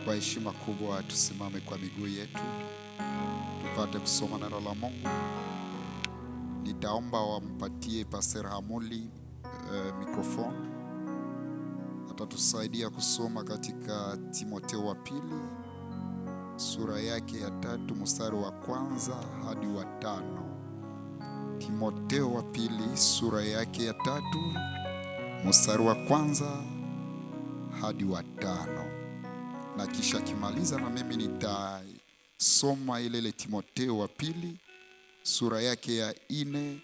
Kwa heshima kubwa tusimame kwa miguu yetu tupate kusoma neno la Mungu. Nitaomba wampatie Pastor Hamuli mikrofoni. Atatusaidia kusoma katika Timotheo wa pili sura yake ya 3 mstari wa 1 hadi wa 5. Timotheo wa pili sura yake ya 3 mstari wa 1 hadi wa 5. Na kisha kimaliza na mimi nitasoma ile Timotheo wa pili sura yake ya 4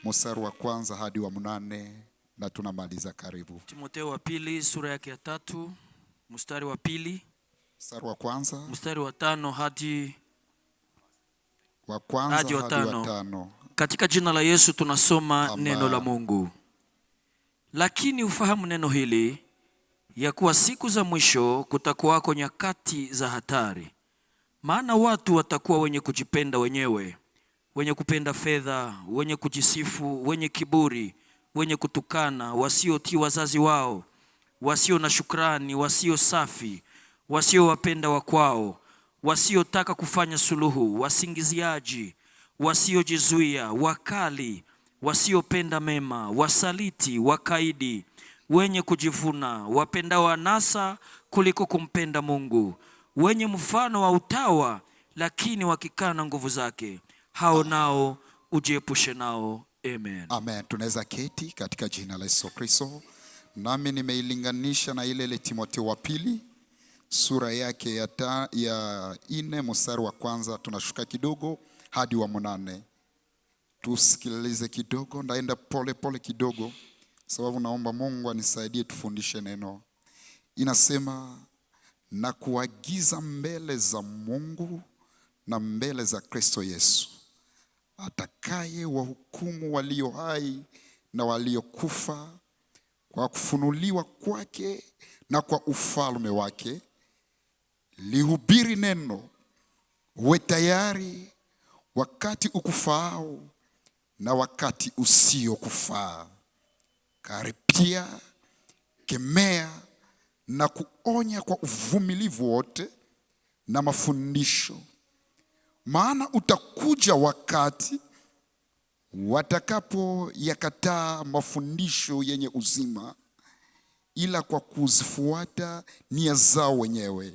mstari wa 1 hadi wa 8 na tunamaliza. Karibu. Timotheo wa pili sura yake ya 3 mstari wa 2 mstari wa 1 mstari wa 5 hadi wa 1 hadi wa 5. Katika jina la Yesu tunasoma. Amen. Neno la Mungu. Lakini ufahamu neno hili, ya kuwa siku za mwisho kutakuwako nyakati za hatari. Maana watu watakuwa wenye kujipenda wenyewe, wenye kupenda fedha, wenye kujisifu, wenye kiburi, wenye kutukana, wasiotii wazazi wao, wasio na shukrani, wasio safi, wasiowapenda wakwao, wasiotaka kufanya suluhu, wasingiziaji, wasiojizuia, wakali, wasiopenda mema, wasaliti, wakaidi, wenye kujivuna, wapendao anasa kuliko kumpenda Mungu, wenye mfano wa utawa lakini wakikana nguvu zake. Hao nao ujiepushe nao. Amen. Amen. Tunaweza keti katika jina la Yesu Kristo. Nami nimeilinganisha na ile Timotheo wa pili sura yake ya 4 mstari wa 1. Tunashuka kidogo hadi wa 8. Tusikilize kidogo, ndaenda pole pole kidogo sababu naomba Mungu anisaidie tufundishe neno. Inasema, na kuagiza mbele za Mungu na mbele za Kristo Yesu, atakaye wahukumu walio hai na waliokufa kwa kufunuliwa kwake na kwa ufalme wake, lihubiri neno, uwe tayari wakati ukufaao na wakati usiokufaa. Karipia, kemea na kuonya kwa uvumilivu wote na mafundisho. Maana utakuja wakati watakapo yakataa mafundisho yenye uzima, ila kwa kuzifuata nia zao wenyewe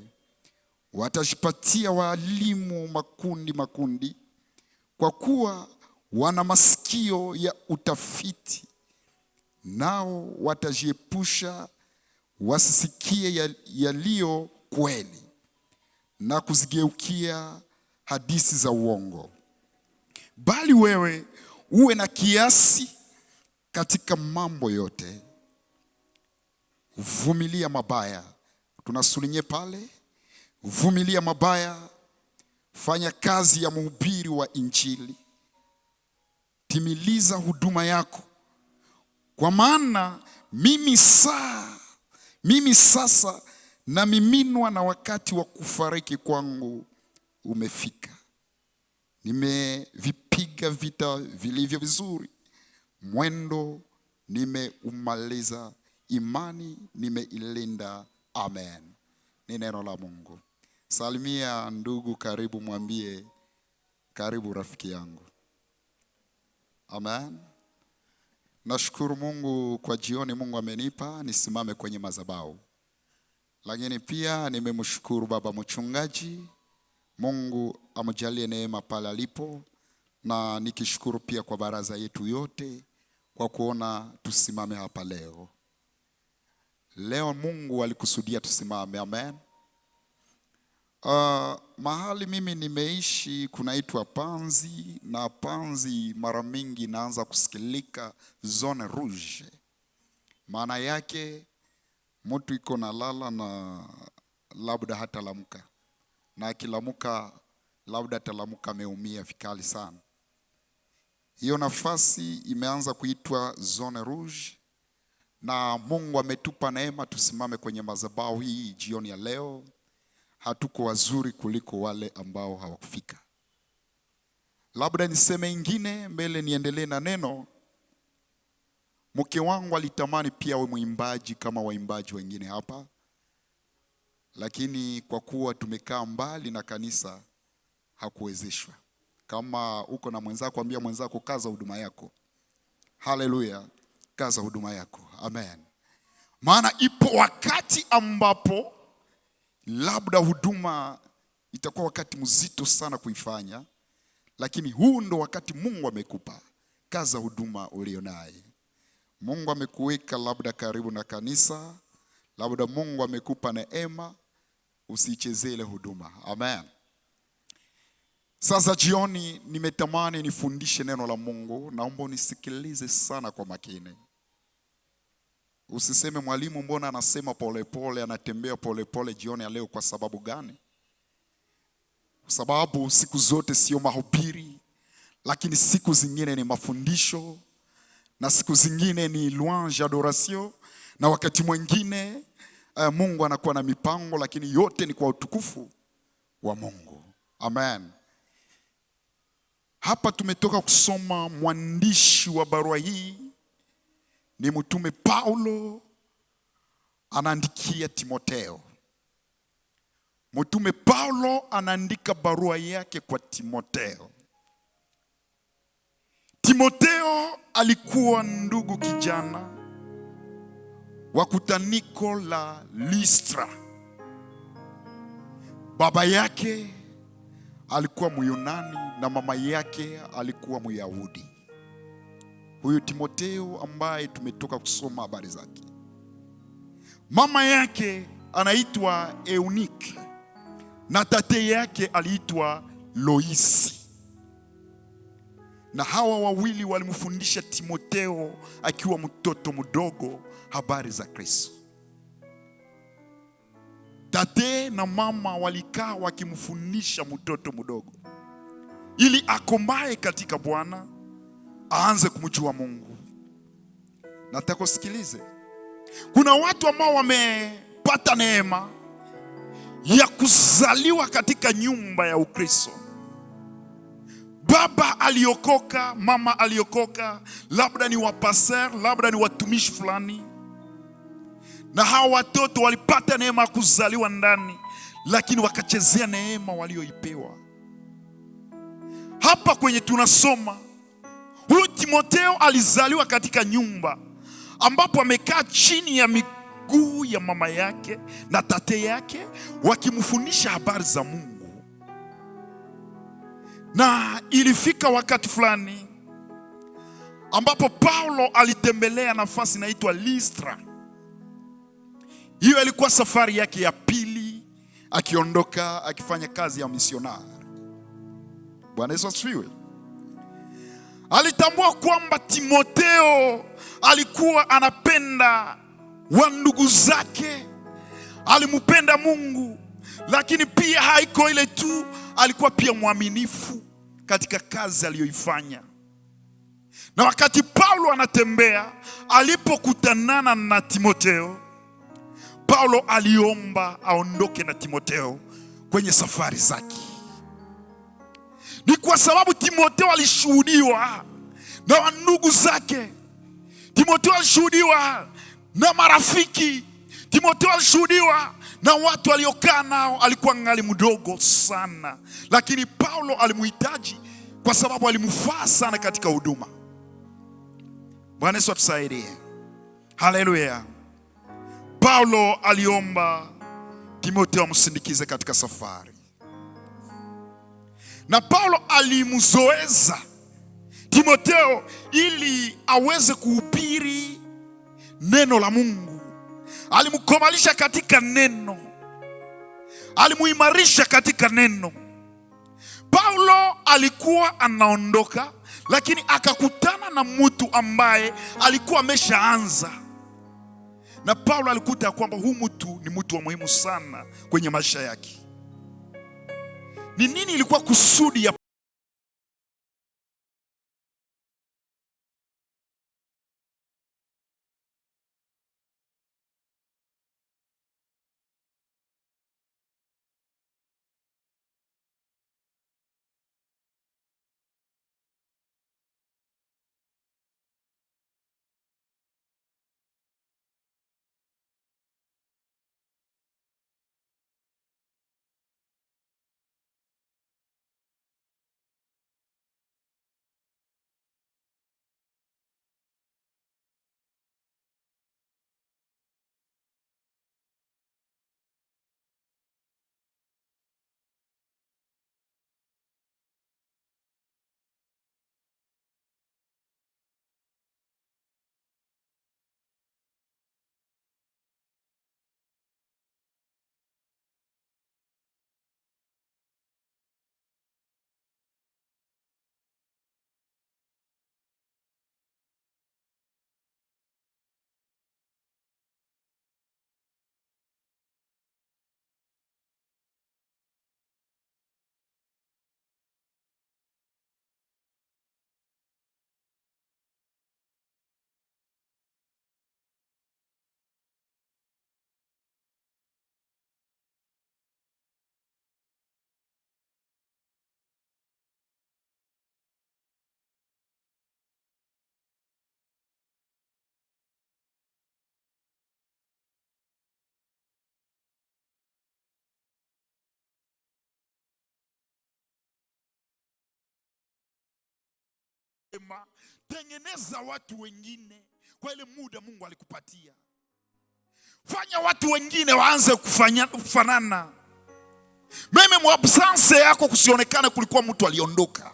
watajipatia walimu makundi makundi, kwa kuwa wana masikio ya utafiti. Nao watajiepusha wasisikie yaliyo kweli na kuzigeukia hadithi za uongo. Bali wewe uwe na kiasi katika mambo yote, vumilia mabaya. Tunasulinye pale, vumilia mabaya, fanya kazi ya mhubiri wa Injili, timiliza huduma yako. Kwa maana mimi sasa na miminwa, na wakati wa kufariki kwangu umefika. Nimevipiga vita vilivyo vizuri, mwendo nimeumaliza, imani nimeilinda. Amen. Ni neno la Mungu. Salimia ndugu karibu, mwambie karibu rafiki yangu. Amen. Nashukuru Mungu kwa jioni Mungu amenipa nisimame kwenye madhabahu. Lakini pia nimemshukuru baba mchungaji, Mungu amjalie neema pale alipo, na nikishukuru pia kwa baraza yetu yote kwa kuona tusimame hapa leo. Leo Mungu alikusudia tusimame. Amen. Mahali mimi nimeishi kunaitwa Panzi, na Panzi mara mingi naanza kusikilika zone rouge. Maana yake mtu iko na lala na labda hata lamuka, na akilamuka labda talamuka ameumia vikali sana. Hiyo nafasi imeanza kuitwa zone rouge, na Mungu ametupa neema tusimame kwenye madhabahu hii jioni ya leo. Hatuko wazuri kuliko wale ambao hawakufika. Labda niseme ingine mbele niendelee na neno. Mke wangu alitamani pia awe mwimbaji kama waimbaji wengine hapa, lakini kwa kuwa tumekaa mbali na kanisa hakuwezeshwa. Kama uko na mwenzako, ambia mwenzako kaza huduma yako. Haleluya, kaza huduma yako. Amen. Maana ipo wakati ambapo labda huduma itakuwa wakati mzito sana kuifanya, lakini huu ndo wakati Mungu amekupa. Kaza huduma ulionaye. Mungu amekuweka labda karibu na kanisa, labda Mungu amekupa neema, usichezee ile huduma. Amen. Sasa jioni nimetamani nifundishe neno la Mungu. Naomba unisikilize sana kwa makini. Usiseme mwalimu mbona anasema polepole, anatembea polepole jioni ya leo. Kwa sababu gani? Kwa sababu siku zote sio mahubiri, lakini siku zingine ni mafundisho, na siku zingine ni louange, adoration, na wakati mwingine Mungu anakuwa na mipango, lakini yote ni kwa utukufu wa Mungu. Amen. Hapa tumetoka kusoma mwandishi wa barua hii ni mtume Paulo, anaandikia Timotheo. Mtume Paulo anaandika barua yake kwa Timotheo. Timotheo alikuwa ndugu kijana wa kutaniko la Listra. Baba yake alikuwa Myunani na mama yake alikuwa Myahudi. Huyu Timotheo ambaye tumetoka kusoma habari zake, mama yake anaitwa Eunike na tate yake aliitwa Loisi. Na hawa wawili walimfundisha Timotheo akiwa mtoto mdogo habari za Kristo. Tate na mama walikaa wakimfundisha mtoto mdogo ili akomae katika Bwana, aanze kumjua Mungu. Nataka usikilize. Kuna watu ambao wamepata neema ya kuzaliwa katika nyumba ya Ukristo. Baba aliokoka, mama aliokoka, labda ni wapastor, labda ni watumishi fulani. Na hawa watoto walipata neema ya kuzaliwa ndani, lakini wakachezea neema walioipewa. Hapa kwenye tunasoma, huyu Timotheo alizaliwa katika nyumba ambapo amekaa chini ya miguu ya mama yake na tate yake wakimfundisha habari za Mungu. Na ilifika wakati fulani ambapo Paulo alitembelea nafasi inaitwa Listra. Hiyo ilikuwa safari yake ya pili akiondoka akifanya kazi ya misionari. Bwana Yesu asifiwe. Alitambua kwamba Timotheo alikuwa anapenda wa ndugu zake, alimpenda Mungu, lakini pia haiko ile tu, alikuwa pia mwaminifu katika kazi aliyoifanya. Na wakati Paulo anatembea, alipokutanana na Timotheo, Paulo aliomba aondoke na Timotheo kwenye safari zake. Ni kwa sababu Timotheo alishuhudiwa na ndugu zake. Timotheo alishuhudiwa na marafiki. Timotheo alishuhudiwa na watu waliokaa nao. Alikuwa ngali mdogo sana, lakini Paulo alimhitaji kwa sababu alimfaa sana katika huduma. Bwana Yesu atusaidie. Haleluya. Paulo aliomba Timotheo amsindikize katika safari. Na Paulo alimzoeza Timotheo ili aweze kuhubiri neno la Mungu. Alimkomalisha katika neno, alimuimarisha katika neno. Paulo alikuwa anaondoka, lakini akakutana na mtu ambaye alikuwa ameshaanza. Na Paulo alikuta kwamba huyu mtu ni mtu wa muhimu sana kwenye maisha yake. Ni nini ilikuwa kusudi ya Tengeneza watu wengine kwa ile muda Mungu alikupatia. Fanya watu wengine waanze kufanana. Mimi mwabsance yako kusionekane kulikuwa mtu aliondoka.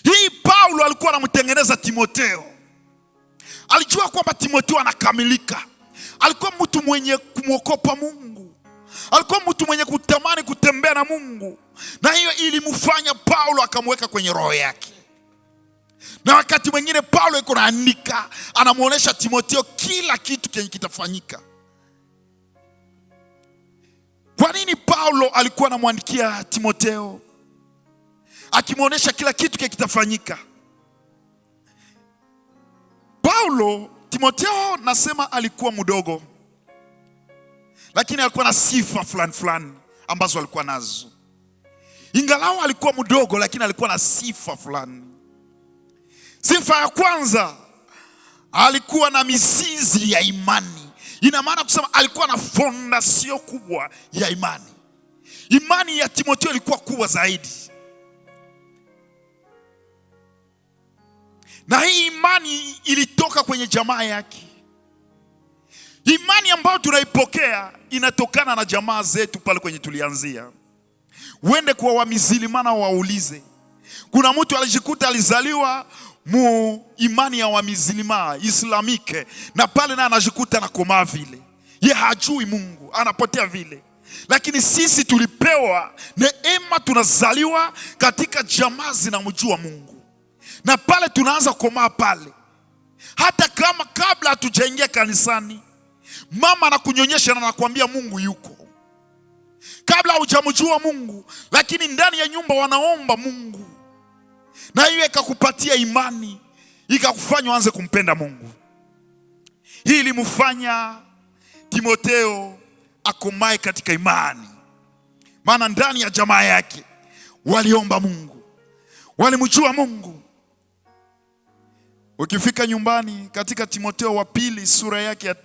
Hii Paulo alikuwa anamtengeneza Timotheo. Alijua kwamba Timotheo anakamilika. Alikuwa mtu mwenye kumwogopa Mungu. Alikuwa mtu mwenye kutamani kutembea na Mungu. Na hiyo ilimfanya Paulo akamweka kwenye roho yake. Na wakati mwingine Paulo yuko anaandika, anamuonesha Timotheo kila kitu kenye kitafanyika. Kwa nini Paulo alikuwa anamwandikia Timotheo akimuonesha kila kitu kenye kitafanyika? Paulo, Timotheo nasema alikuwa mdogo, lakini alikuwa na sifa fulani ambazo alikuwa nazo. Ingalau alikuwa mdogo, lakini alikuwa na sifa fulani. Sifa ya kwanza, alikuwa na mizizi ya imani. Ina maana kusema alikuwa na fondasio kubwa ya imani. Imani ya Timotheo ilikuwa kubwa zaidi. Na hii imani ilitoka kwenye jamaa yake. Imani ambayo tunaipokea inatokana na jamaa zetu pale kwenye tulianzia. Uende kwa Wamizilimana waulize. Kuna mtu alijikuta alizaliwa mu imani ya Wamizilima Islamike, na pale na anajikuta na koma vile. Ye hajui Mungu, anapotea vile. Lakini sisi tulipewa neema, tunazaliwa katika jamaa zinamjua Mungu. Na pale tunaanza koma pale. Hata kama kabla hatujaingia kanisani, mama anakunyonyesha na anakuambia Mungu yuko. Kabla hujamjua Mungu, lakini ndani ya nyumba wanaomba Mungu. Na hiyo ikakupatia imani, ikakufanya uanze kumpenda Mungu. Hii ilimfanya Timotheo akomae katika imani. Maana ndani ya jamaa yake waliomba Mungu, walimjua Mungu. Ukifika nyumbani katika Timotheo wa pili sura yake ya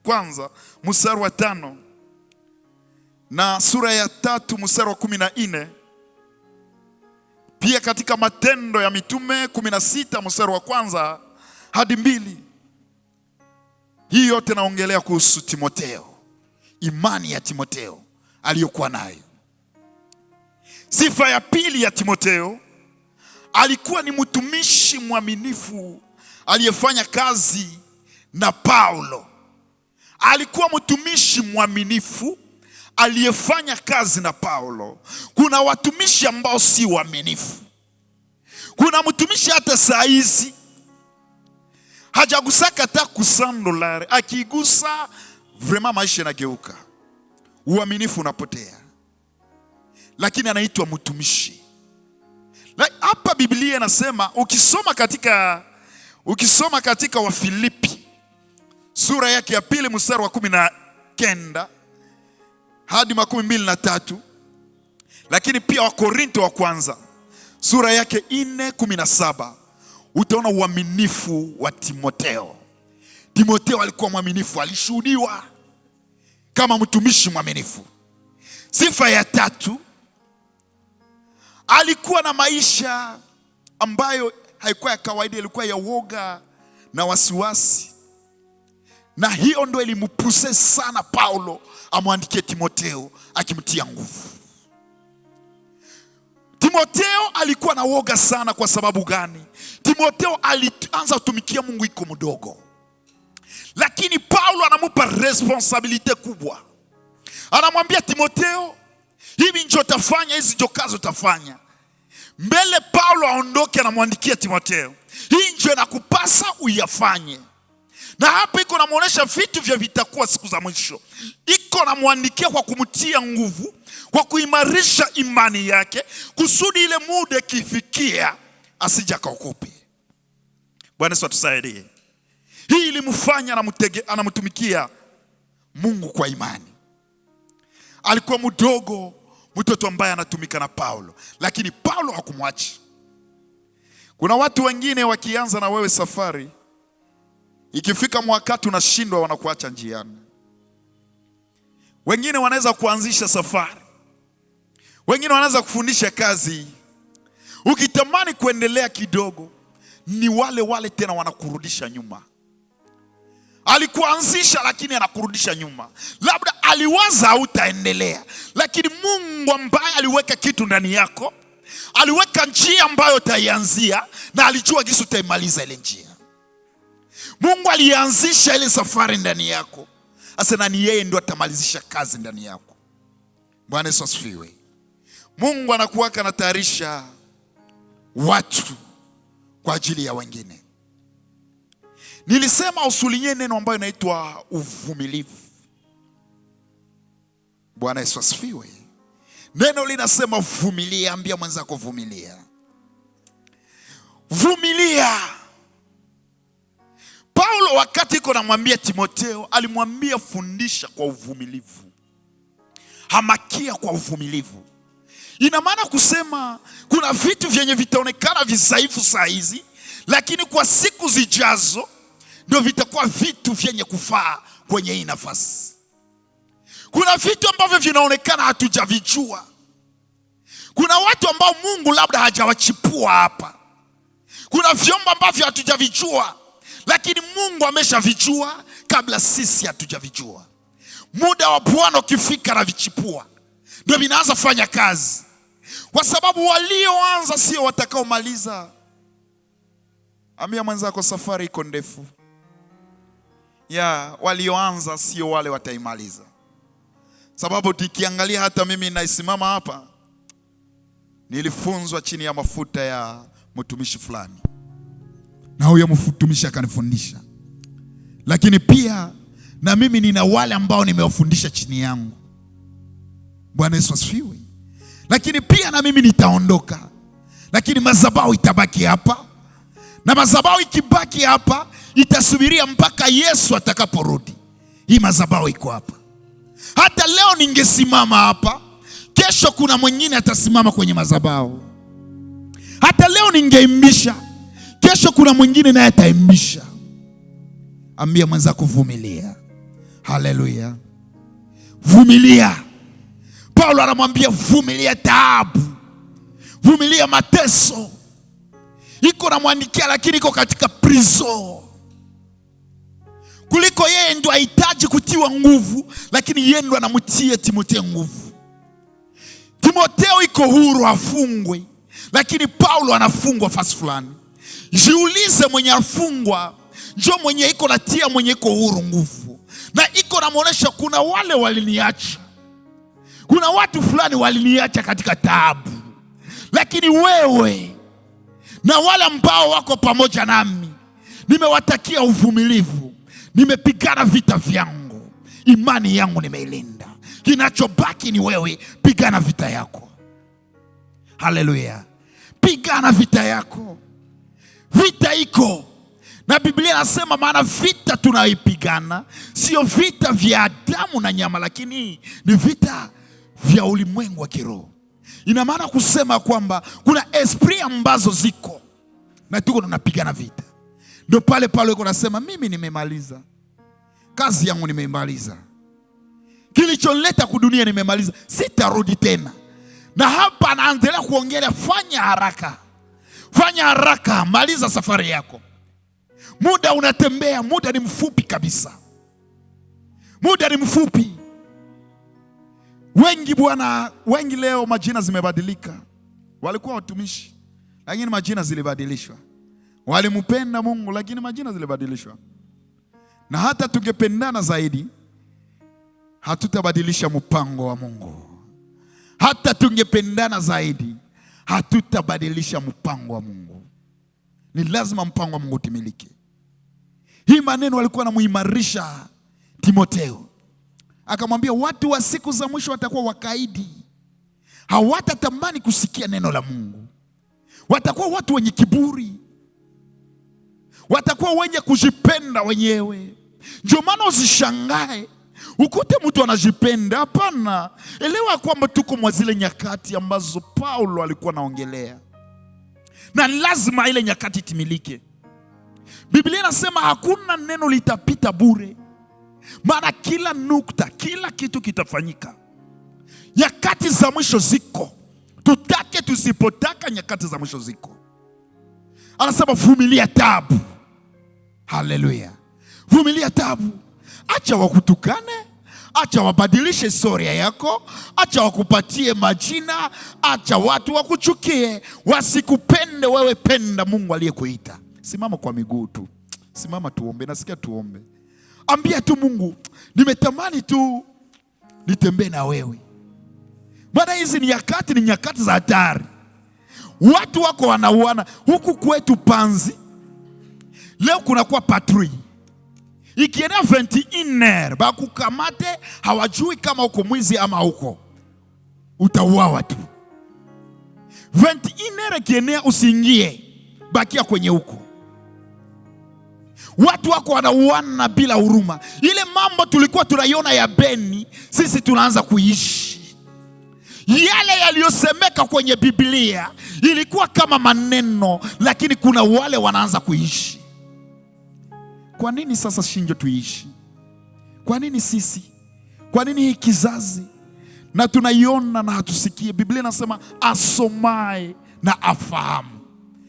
kwanza mstari wa 5 na sura ya 3 mstari wa 14, pia katika Matendo ya Mitume 16 mstari wa 1 hadi 2, hii yote naongelea kuhusu Timotheo, imani ya Timotheo aliyokuwa nayo. Sifa ya pili ya Timotheo, alikuwa ni mtumishi mwaminifu aliyefanya kazi na Paulo. Alikuwa mtumishi mwaminifu aliyefanya kazi na Paulo. Kuna watumishi ambao si waaminifu. Kuna mtumishi hata saa hizi hajagusaka hata $100, akigusa vrema maisha yanageuka, uaminifu unapotea. Lakini anaitwa mtumishi. Hapa Biblia inasema, ukisoma katika Wafilipi sura yake ya 2 mstari wa 19 hadi 23, lakini pia Wakorinto wa kwanza sura yake 4:17, utaona uaminifu wa Timotheo. Timotheo alikuwa mwaminifu, alishuhudiwa kama mtumishi mwaminifu. Sifa ya 3, alikuwa na maisha ambayo haikuwa ya kawaida, ilikuwa ya woga na wasiwasi. Na hiyo ndio ilimpuse sana Paulo amwandikie Timotheo akimtia nguvu. Timotheo alikuwa na woga sana. Kwa sababu gani? Timotheo alianza kutumikia Mungu iko mdogo. Lakini Paulo anamupa responsibility kubwa. Anamwambia Timotheo, hivi ndio utafanya, hizi ndio kazi utafanya. Mbele Paulo aondoke, anamwandikia Timotheo, hii ndio inakupasa uyafanye. Na hapa iko namuonesha vitu vya vitakuwa siku za mwisho. Iko namwandikia kwa kumtia nguvu, kwa kuimarisha imani yake, kusudi ile muda kifikia asija kaokope. Bwana Yesu atusaidie. Hii ilimfanya anamtumikia Mungu kwa imani. Alikuwa mdogo, mtoto ambaye anatumika na Paulo, lakini Paulo hakumwacha. Kuna watu wengine wakianza na wewe safari, ikifika mwakati unashindwa, wanakuacha njiani. Wengine wanaweza kuanzisha safari, wengine wanaweza kufundisha kazi. Ukitamani kuendelea kidogo, ni wale wale tena wanakurudisha nyuma. Alikuanzisha lakini anakurudisha nyuma. Labda aliwaza hautaendelea, lakini Mungu ambaye aliweka kitu ndani yako, aliweka njia ambayo utaianzia, na alijua jinsi utaimaliza ile njia. Mungu alianzisha ile safari ndani yako, sasa na ni yeye ndio atamalizisha kazi ndani yako. Bwana Yesu asifiwe. Mungu anakuwa anatayarisha watu kwa ajili ya wengine. Nilisema usulinye neno ambayo inaitwa uvumilivu. Bwana Yesu asifiwe. Neno linasema vumilia. Ambia mwenzako vumilia. Vumilia. Paulo wakati iko namwambia Timotheo, alimwambia fundisha kwa uvumilivu, hamakia kwa uvumilivu. Ina maana kusema kuna vitu vyenye vitaonekana visaifu saa hizi, lakini kwa siku zijazo ndio vitakuwa vitu vyenye kufaa kwenye hii nafasi. Kuna vitu ambavyo vinaonekana hatujavijua. Kuna watu ambao Mungu labda hajawachipua hapa. Kuna vyombo ambavyo hatujavijua, lakini Mungu ameshavijua kabla sisi hatujavijua. Muda wa Bwana ukifika na vichipua, ndio vinaanza fanya kazi. Kwa sababu walioanza sio watakaomaliza. Ambia mwenzako safari iko ndefu. Walioanza sio wale wataimaliza. Sababu tukiangalia hata mimi naisimama hapa, nilifunzwa chini ya mafuta ya mtumishi fulani, na huyo mtumishi akanifundisha. Lakini pia na mimi nina wale ambao nimewafundisha chini yangu. Bwana Yesu asifiwe. Lakini pia na mimi nitaondoka, lakini madhabahu itabaki hapa. Na madhabahu ikibaki hapa, itasubiria mpaka Yesu atakaporudi. Hii madhabahu iko hapa. Hata leo ningesimama hapa, kesho kuna mwingine atasimama kwenye madhabahu. Hata leo ningeimbisha, kesho kuna mwingine naye ataimbisha. Ambia mwenzako vumilia. Haleluya. Vumilia. Paulo anamwambia vumilia taabu, vumilia mateso. Iko namwandikia lakini iko katika prison. Kuliko yeye ndo ahitaji kutiwa nguvu, lakini yeye ndo anamtia Timotheo nguvu. Timotheo iko huru afungwe, lakini Paulo anafungwa fasi fulani. Jiulize, mwenye afungwa ndio mwenye iko natia mwenye iko huru nguvu. Na iko namuonesha kuna wale waliniacha, kuna watu fulani waliniacha katika taabu, lakini wewe na wale ambao wako pamoja nami nimewatakia uvumilivu. Nimepigana vita vyangu, imani yangu nimeilinda. Kinachobaki ni wewe, pigana vita yako. Haleluya. Pigana vita yako. Vita iko. Na Biblia inasema maana vita tunaipigana sio vita vya damu na nyama, lakini ni vita vya ulimwengu wa kiroho. Ina maana kusema kwamba kuna esprit ambazo ziko na tuko tunapigana vita. Ndio pale yuko nasema mimi nimemaliza kazi yangu, nimemaliza kilichonileta kudunia, nimemaliza, sitarudi tena. Na hapa anaendelea kuongelea fanya haraka. Fanya haraka, maliza safari yako. Muda unatembea, muda ni mfupi kabisa. Muda ni mfupi. Wengi leo majina zimebadilika. Walikuwa watumishi, lakini majina zilibadilishwa. Walimpenda Mungu, lakini majina zilibadilishwa. Na hata tungependana zaidi, hatutabadilisha mpango wa Mungu. Hata tungependana zaidi, hatutabadilisha mpango wa Mungu. Ni lazima mpango wa Mungu utimilike. Hii maneno walikuwa wanamuimarisha Timotheo. Akamwambia watu wa siku za mwisho watakuwa wakaidi. Hawatatamani kusikia neno la Mungu. Watakuwa watu wenye kiburi. Watakuwa wenye kujipenda wenyewe. Ndio maana usishangae ukute mtu anajipenda. Hapana. Elewa kwamba tuko mwa zile nyakati ambazo Paulo alikuwa anaongelea. Na lazima ile nyakati itimilike. Biblia inasema hakuna neno litapita bure. Maana kila nukta, kila kitu kitafanyika. Nyakati za mwisho ziko. Tutake tusipotaka, nyakati za mwisho ziko. Anasema vumilia taabu. Haleluya. Vumilia taabu. Acha wakutukane, acha wabadilishe historia yako, acha wakupatie majina, acha watu wakuchukie, wasikupende wewe. Penda Mungu aliyekuita. Simama kwa miguu tu. Simama tuombe. Nasikia tuombe. Ambia tu Mungu, nimetamani tu nitembee na wewe. Bwana, hizi ni nyakati za hatari. Watu wako wanauana huku kwetu Panzi. Leo kunakuwa patrui. Ikienda 21 bakukamate, hawajui kama uko mwizi ama uko utauawa tu. 21 kienea, usiingie, bakia kwenye huko. Watu wako wanauana bila huruma. Ile mambo tulikuwa tunaiona ya Beni, sisi tunaanza kuishi. Yale yaliyosemeka kwenye Biblia ilikuwa kama maneno, lakini kuna wale wanaanza kuishi. Kwa nini sasa shinjo tuishi? Kwa nini sisi? Kwa nini hii kizazi? Na tunaiona na hatusikie. Biblia inasema asomae na afahamu.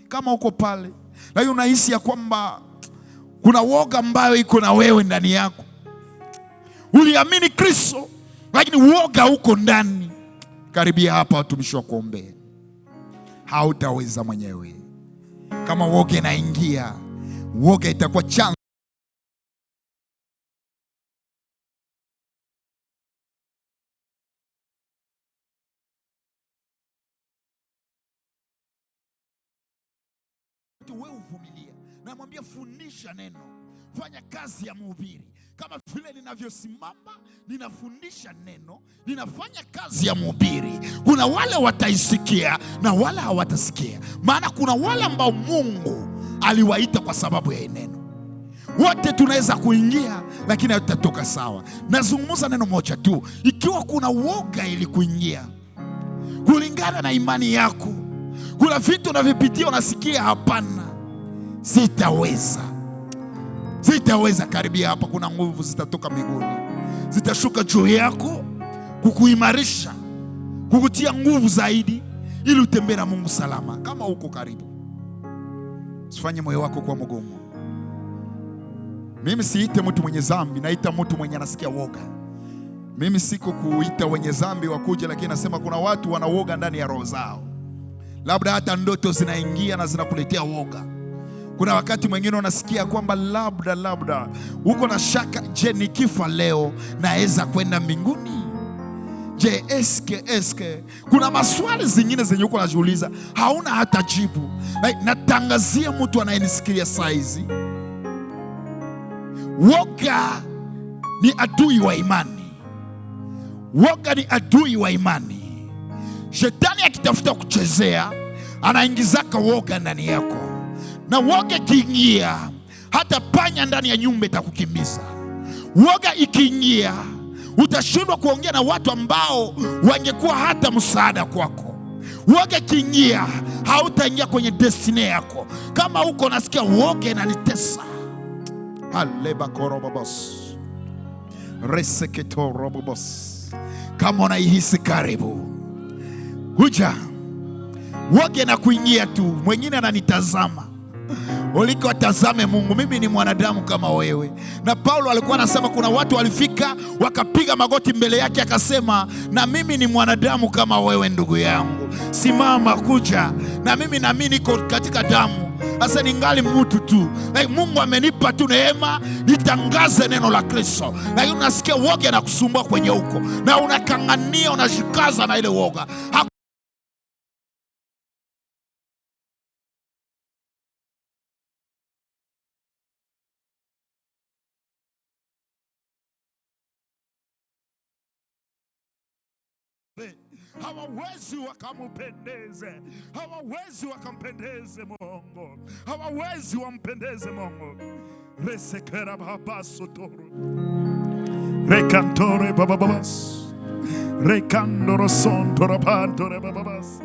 Kama uko pale na unahisi ya kwamba kuna woga ambayo iko na wewe ndani yako, uliamini Kristo lakini woga uko ndani, karibia hapa watumishi wa kuombea. Hautaweza mwenyewe. Kama woga inaingia, woga itakuwa chanzo wewe uvumilia. Na mwambia fundisha neno, fanya kazi ya mhubiri. Kama vile ninavyosimama ninafundisha neno, ninafanya kazi ya mhubiri. Kuna wale wataisikia na wale hawatasikia. Maana kuna wale ambao Mungu aliwaita kwa sababu ya neno. Wote tunaweza kuingia lakini hatutatoka sawa. Nazungumza neno moja tu. Ikiwa kuna woga ili kuingia kulingana na imani yako, kuna vitu unavipitia unasikia hapana, sitaweza. Karibia hapa, kuna nguvu zitatoka mbinguni, zitashuka juu yako kukuimarisha, kukutia nguvu zaidi ili utembee na Mungu salama. Kama uko karibu, usifanye moyo wako kwa mgumu. Mimi siite mtu mwenye dhambi, naita mtu mwenye anasikia woga. Mimi siko kuita wenye dhambi wakuje, lakini nasema kuna watu wana woga ndani ya roho zao. Labda hata ndoto zinaingia na zinakuletea woga. Kuna wakati mwingine unasikia kwamba labda uko na shaka, je, nikifa leo naweza kwenda mbinguni? Je, eske kuna maswali zingine zenye uko unajiuliza hauna hata jibu. Natangazia mtu anayenisikia saizi, woga ni adui wa imani. Woga ni adui wa imani. Shetani akitafuta kuchezea, anaingizaka woga ndani yako. Na woga kiingia, hata panya ndani ya nyumba itakukimbiza. Woga ikiingia, utashindwa kuongea na watu ambao wangekuwa hata msaada kwako. Woga kiingia, hautaingia kwenye destiny yako. Kama uko nasikia woga inanitesa, haleba korobos reseketorobos, kama unaihisi karibu, huja woga na kuingia tu. Mwingine ananitazama, uliko atazame Mungu. Mimi ni mwanadamu kama wewe. Na Paulo alikuwa anasema kuna watu walifika wakapiga magoti mbele yake, akasema na mimi ni mwanadamu kama wewe ndugu yangu, simama, kuja na mimi, na mimi niko katika damu. Sasa ningali mtu tu, Mungu amenipa tu neema nitangaze neno la Kristo. Lakini unasikia woga na kusumbua kwenye huko, na unakangania, unashikaza na ile woga. Hawawezi wakampendeze, hawawezi wakampendeze Mungu, hawawezi wampendeze Mungu. Resekera babaso toro rekantore bababas rekandoro son torapantore bababas.